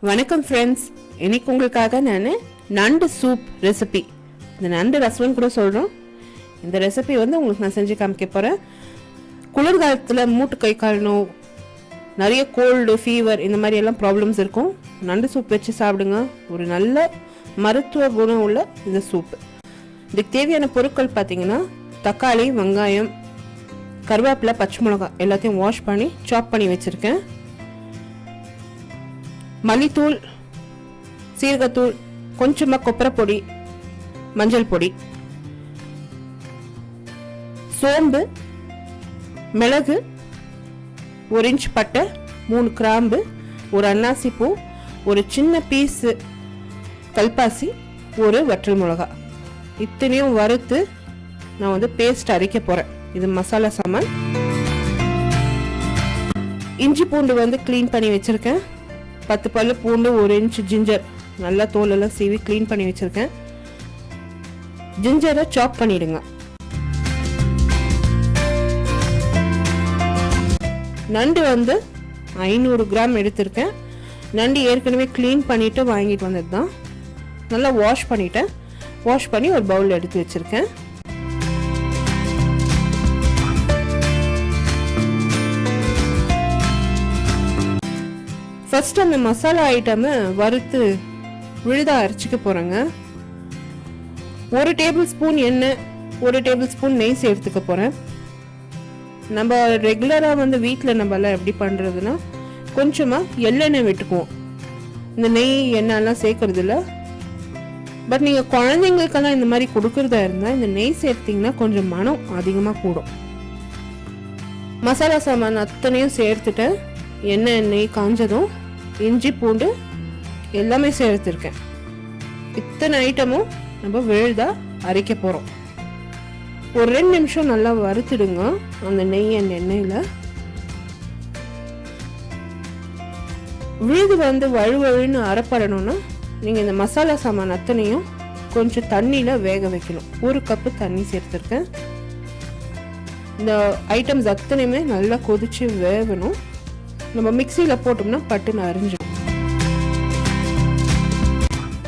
வணக்கம் ஃப்ரெண்ட்ஸ், இன்னைக்கு உங்களுக்காக நான் நண்டு சூப் ரெசிபி, இந்த நண்டு ரசம் கூட சொல்கிறோம். இந்த ரெசிபி உங்களுக்கு நான் செஞ்சு காமிக்க போகிறேன். குளிர்காலத்தில் மூட்டு கை கால் நோய், நிறைய கோல்டு ஃபீவர் இந்த மாதிரி எல்லாம் ப்ராப்ளம்ஸ் இருக்கும். நண்டு சூப் வச்சு சாப்பிடுங்க. ஒரு நல்ல மருத்துவ குணம் உள்ள இந்த சூப்பு. இதுக்கு தேவையான பொருட்கள் பார்த்தீங்கன்னா தக்காளி, வெங்காயம், கருவேப்பிலை, பச்சை மிளகாய் எல்லாத்தையும் வாஷ் பண்ணி சாப் பண்ணி வச்சுருக்கேன். மல்லித்தூள், சீரகத்தூள், கொஞ்சமாக கொப்பரை பொடி, மஞ்சள் பொடி, சோம்பு, மிளகு, 1 இன்ச் பட்டை, 3 கிராம்பு, ஒரு அன்னாசி பூ, ஒரு சின்ன பீஸு கல்பாசி, ஒரு வற்றல் மிளகா, இத்தனையும் வறுத்து நான் பேஸ்ட் அரைக்க போகிறேன். இது மசாலா சாமான். இஞ்சி பூண்டு க்ளீன் பண்ணி வச்சுருக்கேன். 10 பல்லு பூண்டு, 1 இன்ச் ஜிஞ்சர் நல்லா தோலெல்லாம் சீவி க்ளீன் பண்ணி வச்சுருக்கேன். ஜிஞ்சரை சாப் பண்ணிடுங்க. நண்டு 500 கிராம் எடுத்திருக்கேன். நண்டு ஏற்கனவே க்ளீன் பண்ணிவிட்டு வாங்கிட்டு வந்தது தான். நல்லா வாஷ் பண்ணிட்டேன். வாஷ் பண்ணி ஒரு பவுல் எடுத்து வச்சுருக்கேன். ஃபர்ஸ்ட் அந்த மசாலா ஐட்டமை வறுத்து விழுதா அரைச்சிக்க போகிறேங்க. 1 டேபிள் ஸ்பூன் எண்ணெய், 1 டேபிள் ஸ்பூன் நெய் சேர்த்துக்க போகிறேன். நம்ம ரெகுலராக வீட்டில் நம்மலாம் எப்படி பண்ணுறதுன்னா கொஞ்சமாக எள்ளெண்ணெய் விட்டுக்குவோம். இந்த நெய் எண்ணெய்லாம் சேர்க்கறது இல்லை. பட் நீங்கள் குழந்தைங்களுக்கெல்லாம் இந்த மாதிரி கொடுக்குறதா இருந்தால் இந்த நெய் சேர்த்திங்கன்னா கொஞ்சம் மனம் அதிகமாக கூடும். மசாலா சாமான் அத்தனையும் சேர்த்துட்டேன். எண்ணெய், நெய் காஞ்சதும் இஞ்சி பூண்டு எல்லாமே சேர்த்துருக்கேன். இத்தனை ஐட்டமும் நம்ம விழுதா அரைக்க போகிறோம். ஒரு 2 நிமிஷம் நல்லா வறுத்துடுங்க அந்த நெய் அந்த எண்ணெயில். விழுது வழுவழுன்னு அரைப்படணும்னா நீங்கள் இந்த மசாலா சாமான் அத்தனையும் கொஞ்சம் தண்ணியில் வேக வைக்கணும். 1 கப்பு தண்ணி சேர்த்துருக்கேன். இந்த ஐட்டம்ஸ் அத்தனையுமே நல்லா கொதிச்சு வேகணும். நம்ம மிக்சியில் போட்டோம்னா பட்டுன்னு அரிஞ்சிடும்.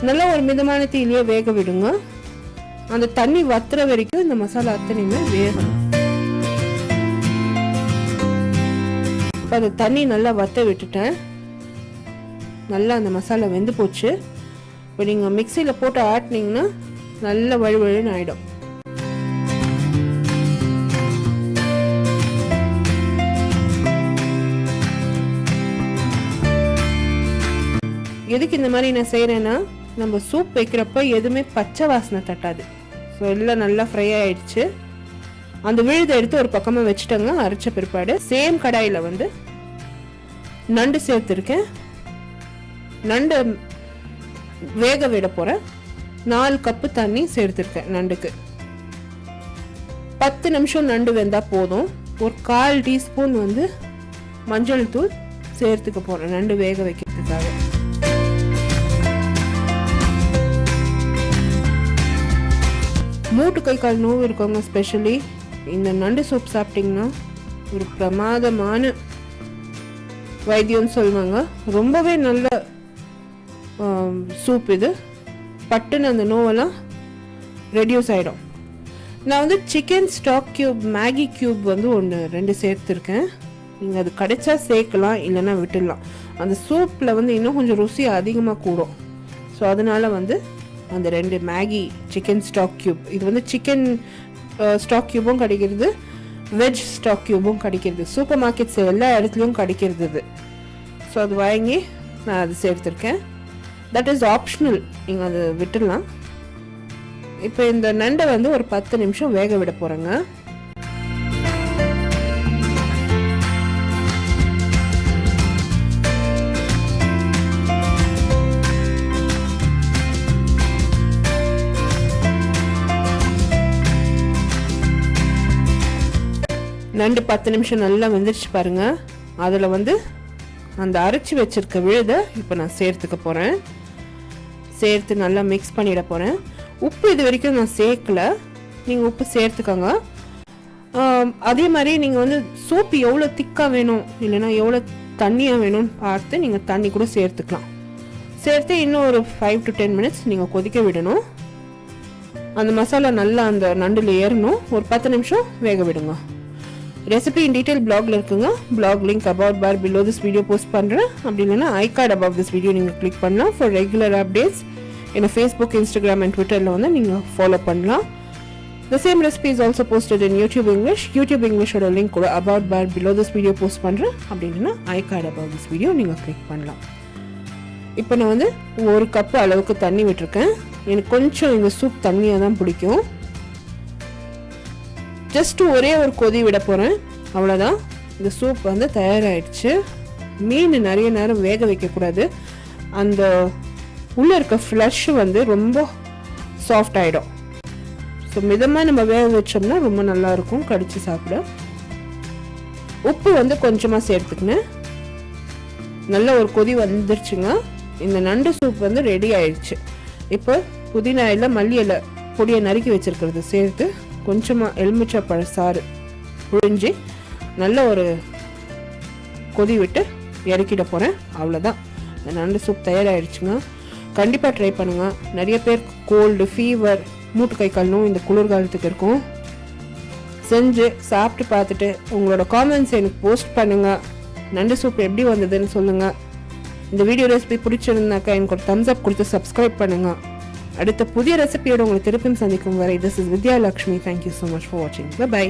நல்லா ஒரு மிதமான தீயிலேயே வேக விடுங்க. அந்த தண்ணி வத்துற வரைக்கும் இந்த மசாலா அத்தனையுமே வேகணும். அந்த தண்ணி நல்லா வத்த விட்டுட்டேன். நல்லா அந்த மசாலா வெந்து போச்சு. இப்போ நீங்கள் மிக்சியில் போட்டு ஆட்டினீங்கன்னா நல்லா வழுவழுன்னு ஆகிடும். எதுக்கு இந்த மாதிரி நான் செய்கிறேன்னா, நம்ம சூப் வைக்கிறப்ப எதுவுமே பச்சை வாசனை தட்டாது. ஸோ எல்லாம் நல்லா ஃப்ரை ஆயிடுச்சு. அந்த விழுதை எடுத்து ஒரு பக்கமாக வச்சுட்டோங்க. அரைச்ச பிற்பாடு சேம் கடாயில் நண்டு சேர்த்துருக்கேன். நண்டு வேக விட போகிறேன். 4 கப்பு தண்ணி சேர்த்துருக்கேன் நண்டுக்கு. 10 நிமிஷம் நண்டு வெந்தால் போதும். ஒரு 1/4 டீஸ்பூன் மஞ்சள் தூள் சேர்த்துக்க போகிறேன் நண்டு வேக வைக்கிறதுக்காக. மூட்டு கை கால் நோவு இருக்கவங்க ஸ்பெஷலி இந்த நண்டு சூப் சாப்பிட்டிங்கன்னா ஒரு பிரமாதமான வைத்தியம்னு சொல்லுவாங்க. ரொம்பவே நல்ல சூப் இது. பட்டுன்னு அந்த நோவெல்லாம் ரெடியூஸ் ஆகிடும். நான் chicken stock cube, Maggi cube 1 2 சேர்த்துருக்கேன். நீங்கள் அது கிடைச்சா சேர்க்கலாம், இல்லைன்னா விட்டுடலாம். அந்த சூப்பில் இன்னும் கொஞ்சம் ருசி அதிகமாக கூடும். ஸோ அதனால் அந்த 2 மேகி சிக்கன் ஸ்டாக் கியூப், இது சிக்கன் ஸ்டாக் கியூபும் கிடைக்கிறது, வெஜ் ஸ்டாக் கியூபும் கிடைக்கிறது. சூப்பர் மார்க்கெட்ஸ் எல்லா இடத்துலையும் கிடைக்கிறது இது. ஸோ அது வாங்கி நான் அது சேர்த்துருக்கேன். தட் இஸ் ஆப்ஷனல், நீங்கள் அதை விட்டுடலாம். இப்போ இந்த நண்டை ஒரு 10 நிமிஷம் வேக விட போகிறேங்க. நண்டு 10 நிமிஷம் நல்லா வெந்துருச்சு பாருங்க. அதில் அந்த அரைச்சி வச்சிருக்க விழுதை இப்போ நான் சேர்த்துக்க போகிறேன். சேர்த்து நல்லா மிக்ஸ் பண்ணிட போகிறேன். உப்பு இது வரைக்கும் நான் சேர்க்கல, நீங்கள் உப்பு சேர்த்துக்கோங்க. அதே மாதிரி நீங்கள் சூப்பு எவ்வளோ திக்காக வேணும் இல்லைன்னா எவ்வளோ தண்ணியாக வேணும்னு பார்த்து நீங்கள் தண்ணி கூட சேர்த்துக்கலாம். சேர்த்து இன்னும் ஒரு 5 to 10 மினிட்ஸ் நீங்கள் கொதிக்க விடணும். அந்த மசாலா நல்லா அந்த நண்டில் ஏறணும். ஒரு 10 நிமிஷம் வேக விடுங்க. ரெசிபி இன் டீட்டெயில் பிளாக்ல இருக்குங்க. Blog link about bar below this video post பண்ணுறேன். அப்படி இல்லைன்னா I card above this video நீங்கள் கிளிக் பண்ணலாம். ஃபார் ரெகுலர் அப்டேட்ஸ் என்ன ஃபேஸ்புக், இன்ஸ்டாகிராம் அண்ட் ட்விட்டரில் வந்து நீங்கள் ஃபாலோ பண்ணலாம். The same recipe is also posted in YouTube English. YouTube English ஓட லிங்க் கூட about bar below this video post பண்ணுறேன். அப்படின்னா ஐ கார்டு above this video நீங்கள் கிளிக் பண்ணலாம். இப்போ நான் வந்து 1 கப் அளவுக்கு தண்ணி விட்டுருக்கேன். எனக்கு கொஞ்சம் இந்த சூப் தண்ணியாக தான் பிடிக்கும். ஜஸ்ட் ஒரே ஒரு கொதி விட போகிறேன், அவ்வளோதான். இந்த சூப் வந்து தயாராகிடுச்சு. மீன் நிறைய நேரம் வேக வைக்கக்கூடாது. அந்த உள்ளே இருக்க ஃப்ளஷ் வந்து ரொம்ப சாஃப்ட் ஆகிடும். ஸோ மிதமாக நம்ம வேக வச்சோம்னா ரொம்ப நல்லாயிருக்கும் கடிச்சு சாப்பிட. உப்பு வந்து கொஞ்சமாக சேர்த்துக்கினேன். நல்ல ஒரு கொதி வந்துருச்சுங்க. இந்த நண்டு சூப் வந்து ரெடி ஆயிடுச்சு. இப்போ புதினா இலை, மல்லி இலை பொடியை நறுக்கி வச்சிருக்கிறது சேர்த்து கொஞ்சமாக எலுமிச்சை சாறு புழிஞ்சி நல்ல ஒரு கொதி விட்டு இறக்கிட போகிறேன். அவ்வளோதான், இந்த நண்டு சூப் தயாராகிடுச்சுங்க. கண்டிப்பாக ட்ரை பண்ணுங்கள். நிறைய பேர் கோல்டு, ஃபீவர், மூட்டு கை கால் நோய் இந்த குளிர்காலத்துக்கு இருக்கும். செஞ்சு சாப்பிட்டு பார்த்துட்டு உங்களோட காமெண்ட்ஸ் எனக்கு போஸ்ட் பண்ணுங்கள். நண்டு சூப் எப்படி வந்ததுன்னு சொல்லுங்கள். இந்த வீடியோ ரெசிபி பிடிச்சிருந்தாக்கா எனக்கு ஒரு தம்ஸ் அப் கொடுத்து சப்ஸ்கிரைப் பண்ணுங்கள். அடுத்த புதிய ரெசிபியோட உங்களை திருப்பியும் சந்திக்கும் வரை this is Vidya Lakshmi. Thank you so much for வாட்சிங். பை.